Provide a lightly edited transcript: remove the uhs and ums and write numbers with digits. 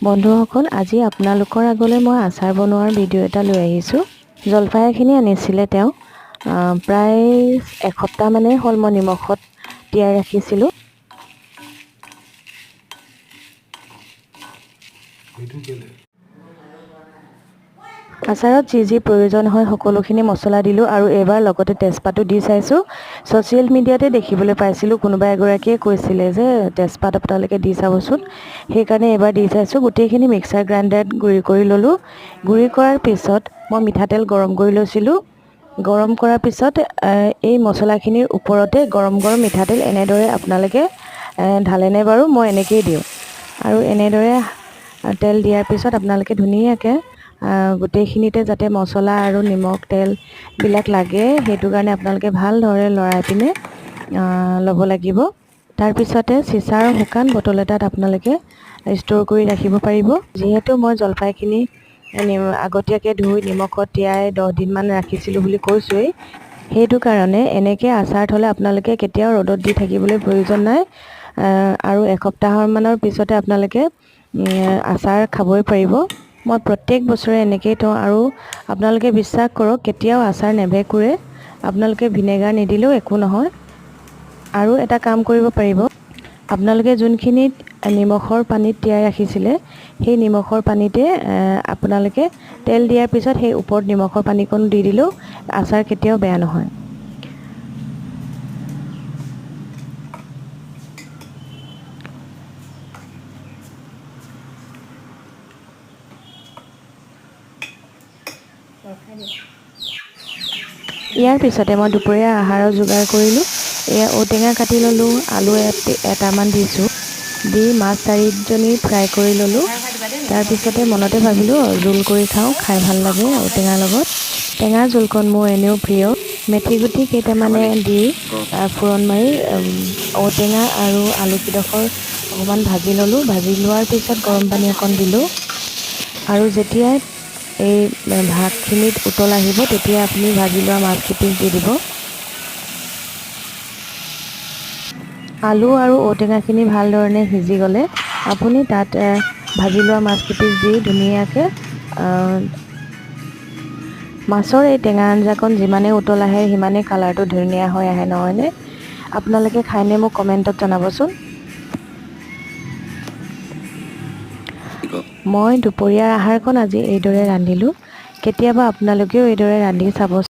বন্ধুসকল, আজি আপোনালোকৰ আগলৈ মই আচাৰ বনোৱাৰ ভিডিঅ' এটা লৈ আহিছোঁ। জলফাইখিনি আনিছিলে তেওঁ, প্ৰায় এসপ্তাহ মানে হ'ল মই নিমখত তিয়াই ৰাখিছিলোঁ। আচাৰত যি যি প্ৰয়োজন হয় সকলোখিনি মছলা দিলোঁ আৰু এইবাৰ লগতে তেজপাতো দি চাইছোঁ। ছ'চিয়েল মিডিয়াতে দেখিবলৈ পাইছিলোঁ, কোনোবা এগৰাকীয়ে কৈছিলে যে তেজপাত আপোনালোকে দি চাবচোন। সেইকাৰণে এইবাৰ দি চাইছোঁ। গোটেইখিনি মিক্সাৰ গ্ৰাইণ্ডাৰত গুড়ি কৰি ল'লোঁ। গুড়ি কৰাৰ পিছত মই মিঠাতেল গৰম কৰি লৈছিলোঁ। গৰম কৰাৰ পিছত এই মছলাখিনিৰ ওপৰতে গৰম গৰম মিঠাতেল এনেদৰে আপোনালোকে ঢালেনে বাৰু? মই এনেকৈয়ে দিওঁ। আৰু এনেদৰে তেল দিয়াৰ পিছত আপোনালোকে ধুনীয়াকৈ গোটেইখিনিতে যাতে মছলা আৰু নিমখ তেলবিলাক লাগে সেইটো কাৰণে আপোনালোকে ভালদৰে লৰাই পিনে ল'ব লাগিব। তাৰপিছতে চিচাৰ শুকান বটল এটাত আপোনালোকে ষ্ট'ৰ কৰি ৰাখিব পাৰিব। যিহেতু মই জলফাইখিনি আগতীয়াকৈ ধুই নিমখত তিয়াই 10 দিনমান ৰাখিছিলোঁ বুলি কৈছোঁৱেই, সেইটো কাৰণে এনেকৈ আচাৰ থ'লে আপোনালোকে কেতিয়াও ৰ'দত দি থাকিবলৈ প্ৰয়োজন নাই। আৰু এসপ্তাহমানৰ পিছতে আপোনালোকে আচাৰ খাবই পাৰিব। মই প্ৰত্যেক বছৰে এনেকৈয়ে থওঁ আৰু আপোনালোকে বিশ্বাস কৰক কেতিয়াও আচাৰ নেভেঁকুৰে। আপোনালোকে ভিনেগাৰ নিদিলেও একো নহয়। আৰু এটা কাম কৰিব পাৰিব, আপোনালোকে যোনখিনিত নিমখৰ পানীত তিয়াই ৰাখিছিলে সেই নিমখৰ পানীতে আপোনালোকে তেল দিয়াৰ পিছত সেই ওপৰত নিমখৰ পানীকণ দি দিলেও আচাৰ কেতিয়াও বেয়া নহয়। ইয়াৰ পিছতে মই দুপৰীয়া আহাৰৰ যোগাৰ কৰিলোঁ। এয়া ঔটেঙা কাটি ল'লোঁ, আলু এটামান দিছোঁ, দি মাছ 4জনী ফ্ৰাই কৰি ল'লোঁ। তাৰপিছতে মনতে ভাবিলোঁ জোল কৰি খাওঁ, খাই ভাল লাগে ঔটেঙাৰ লগত। টেঙাৰ জোলকণ মোৰ এনেও প্ৰিয়। মেথি গুটি কেইটামানে দি ফোৰণ মাৰি ঔটেঙা আৰু আলুকেইডোখৰ অকণমান ভাজি ল'লোঁ। ভাজি লোৱাৰ পিছত গৰম পানী অকণ দিলোঁ আৰু যেতিয়াই এই ভাতখিনিত উতল আহিব তেতিয়া আপুনি ভাজি লোৱা মাছ কেইপিচ দি দিব। আলু আৰু ঔটেঙাখিনি ভালধৰণে সিজি গ'লে আপুনি তাত ভাজি লোৱা মাছ কেইপিচ দি ধুনীয়াকৈ মাছৰ এই টেঙা আঞ্জাকণ যিমানেই উতল আহে সিমানেই কালাৰটো ধুনীয়া হৈ আহে, নহয়নে? আপোনালোকে খাইনে মোক কমেণ্টত জনাবচোন। মই দুপৰীয়াৰ আহাৰকণ আজি এইদৰে ৰান্ধিলোঁ। কেতিয়াবা আপোনালোকেও এইদৰে ৰান্ধি চাব।